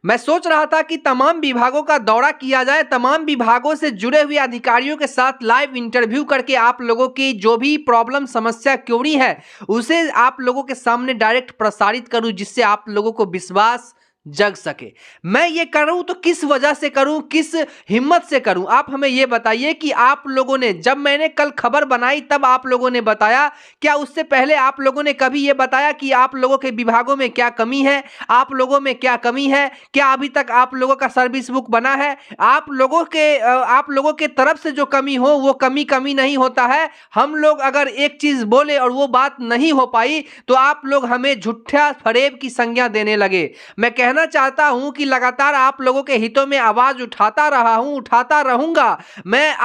मैं सोच रहा था कि तमाम विभागों का दौरा किया जाए, तमाम विभागों से जुड़े हुए अधिकारियों के साथ लाइव इंटरव्यू करके आप लोगों की जो भी प्रॉब्लम समस्या क्वेरी है उसे आप लोगों के सामने डायरेक्ट प्रसारित करूं, जिससे आप लोगों को विश्वास जग सके। मैं ये करूं तो किस वजह से करूं, किस हिम्मत से करूं, आप हमें ये बताइए कि आप लोगों ने, जब मैंने कल खबर बनाई तब आप लोगों ने बताया, क्या उससे पहले आप लोगों ने कभी ये बताया कि आप लोगों के विभागों में क्या कमी है, आप लोगों में क्या कमी है? क्या अभी तक आप लोगों का सर्विस बुक बना है? आप लोगों के तरफ से जो कमी हो वो कमी नहीं होता है। हम लोग अगर एक चीज बोले और वो बात नहीं हो पाई तो आप लोग हमें झूठा फरेब की संज्ञा देने लगे। मैं कहना चाहता हूं कि लगातार आप लोगों के हितों में आवाज उठाता रहा हूं, उठाता रहूंगा मैं।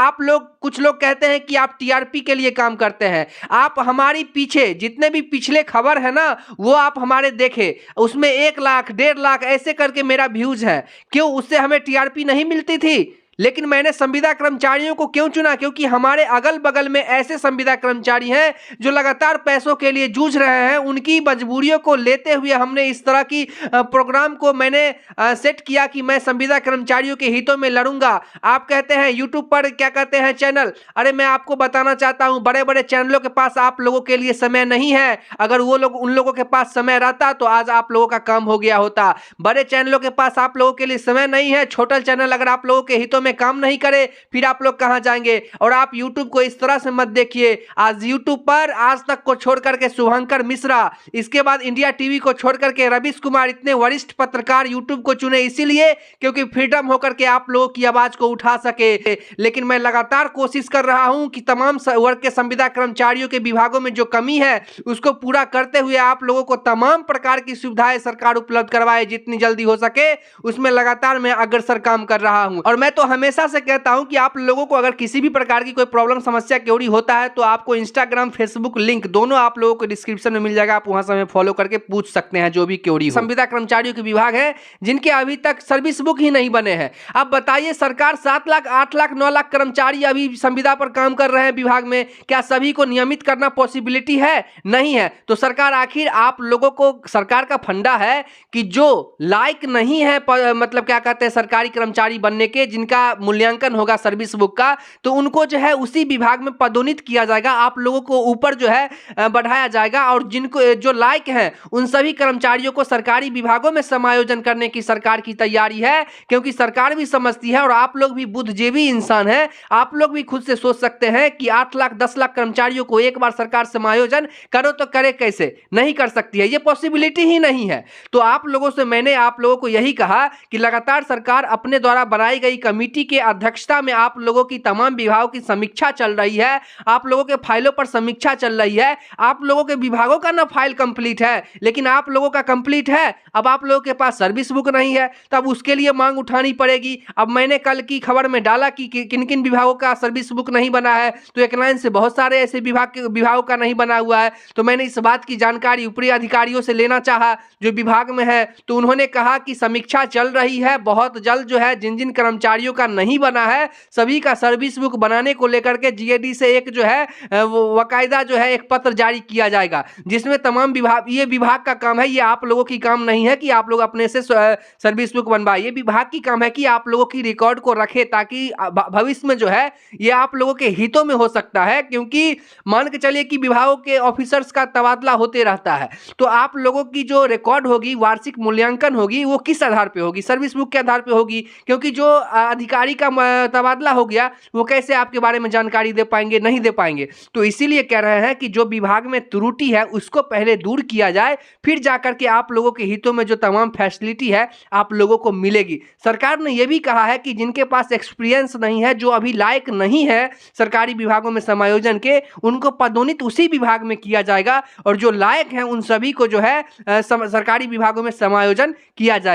कुछ लोग कहते हैं कि आप टीआरपी के लिए काम करते हैं। आप हमारी पीछे जितने भी पिछले खबर है ना वो आप हमारे देखे, उसमें 1 लाख 1.5 लाख ऐसे करके मेरा व्यूज है। क्यों? उससे हमें टीआरपी नहीं मिलती थी। लेकिन मैंने संविदा कर्मचारियों को क्यों चुना? क्योंकि हमारे अगल बगल में ऐसे संविदा कर्मचारी हैं जो लगातार पैसों के लिए जूझ रहे हैं। उनकी मजबूरियों को लेते हुए हमने इस तरह की प्रोग्राम को मैंने सेट किया कि मैं संविदा कर्मचारियों के हितों में लड़ूंगा। आप कहते हैं यूट्यूब पर क्या कहते हैं चैनल, अरे मैं आपको बताना चाहता हूं बड़े बड़े चैनलों के पास आप लोगों के लिए समय नहीं है। अगर वो लोग, उन लोगों के पास समय रहता तो आज आप लोगों का काम हो गया होता। बड़े चैनलों के पास आप लोगों के लिए समय नहीं है। छोटा चैनल अगर आप लोगों के हितों में काम नहीं करे फिर आप लोग कहां जाएंगे? और आप YouTube को इस तरह से मत देखिए। आज YouTube पर आज तक को छोड़ करके शुभंकर मिश्रा, इसके बाद इंडिया टीवी को छोड़ करके रवीश कुमार, इतने वरिष्ठ पत्रकार YouTube को चुने इसीलिए क्योंकि फ्रीडम होकर के आप लोगों की आवाज को उठा सके। लेकिन मैं लगातार कोशिश कर रहा हूं कि तमाम वर्ग के संविदा कर्मचारियों के विभागों में जो कमी है उसको पूरा करते हुए आप लोगों को तमाम प्रकार की सुविधाएं सरकार उपलब्ध करवाए, जितनी जल्दी हो सके उसमें लगातार मैं अग्रसर काम कर रहा हूं। और मैं तो हमेशा से कहता हूं कि आप लोगों को अगर किसी भी प्रकार की कोई प्रॉब्लम समस्या क्वेरी होता है तो आपको इंस्टाग्राम फेसबुक लिंक दोनों आप लोगों को डिस्क्रिप्शन में मिल जाएगा। आप वहां से हमें फॉलो करके पूछ सकते हैं जो भी क्वेरी हो। संविदा कर्मचारियों के विभाग है जिनके अभी तक सर्विस बुक ही नहीं बने हैं। अब बताइए, सरकार 7 लाख 8 लाख 9 लाख कर्मचारी अभी संविदा पर काम कर रहे हैं विभाग में, क्या सभी को नियमित करना पॉसिबिलिटी है? नहीं है। तो सरकार आखिर आप लोगों को, सरकार का फंडा है कि जो लायक नहीं है मतलब क्या कहते हैं सरकारी कर्मचारी बनने के, जिनका मूल्यांकन होगा सर्विस बुक का, तो उनको जो है उसी विभाग में पदोन्नत किया जाएगा। आप लोगों को ऊपर जो है बढ़ाया जाएगा और जिनको जो लायक हैं उन सभी कर्मचारियों को सरकारी विभागों में समायोजन करने की सरकार की तैयारी है। क्योंकि सरकार भी समझती है और आप लोग भी बुद्धिजीवी इंसान हैं, आप लोग भी खुद से सोच सकते हैं कि 8 लाख 10 लाख कर्मचारियों को एक बार सरकार समायोजन करो तो करे कैसे? नहीं कर सकती है, ये पॉसिबिलिटी ही नहीं है। तो आप लोगों से मैंने आप लोगों को यही कहा कि लगातार सरकार अपने द्वारा बनाई गई कमेटी के अध्यक्षता में आप लोगों की तमाम विभागों की समीक्षा चल रही है, आप लोगों के फाइलों पर समीक्षा चल रही है। आप लोगों के विभागों का ना फाइल कंप्लीट है लेकिन आप लोगों का कंप्लीट है। अब आप लोगों के पास सर्विस बुक नहीं है तब उसके लिए मांग उठानी पड़ेगी। अब मैंने कल की खबर में डाला कि किन किन विभागों का सर्विस बुक नहीं बना है, तो एक लाइन से बहुत सारे ऐसे विभागों का नहीं बना हुआ है। तो मैंने इस बात की जानकारी ऊपरी अधिकारियों से लेना चाहा जो विभाग में है, तो उन्होंने कहा कि समीक्षा चल रही है, बहुत जल्द जो है जिन जिन कर्मचारियों का नहीं बना है सभी का सर्विस बुक बनाने को लेकर के जीएडी से एक जो है वकायदा जो है एक पत्र जारी किया जाएगा, जिसमें तमाम विभाग, ये विभाग का काम है, ये आप लोगों की काम नहीं है कि आप लोग अपने से सर्विस बुक बनवाए। ये विभाग की काम है कि आप लोगों की रिकॉर्ड को रखे ताकि भविष्य में जो है ये आप लोगों के हितों में हो सकता है। क्योंकि मान के चलिए कि विभागों के ऑफिसर्स का तबादला होते रहता है, तो आप लोगों की जो रिकॉर्ड होगी, वार्षिक मूल्यांकन होगी, वो किस आधार पे होगी? सर्विस बुक के आधार पे होगी। क्योंकि जो अधिकारी का तबादला हो गया वो कैसे आपके बारे में जानकारी दे पाएंगे? नहीं दे पाएंगे। तो इसीलिए कह रहे हैं कि जो विभाग में त्रुटि है उसको पहले दूर किया जाए, फिर जाकर के आप लोगों के हितों में जो तमाम फैसिलिटी है आप लोगों को मिलेगी। सरकार ने यह भी कहा है कि जिनके पास एक्सपीरियंस नहीं है, जो अभी लायक नहीं है सरकारी विभागों में समायोजन के, उनको पदोन्नत उसी विभाग में किया जाएगा और जो लायक हैं उन सभी को जो है सरकारी विभागों में समायोजन किया जाएगा।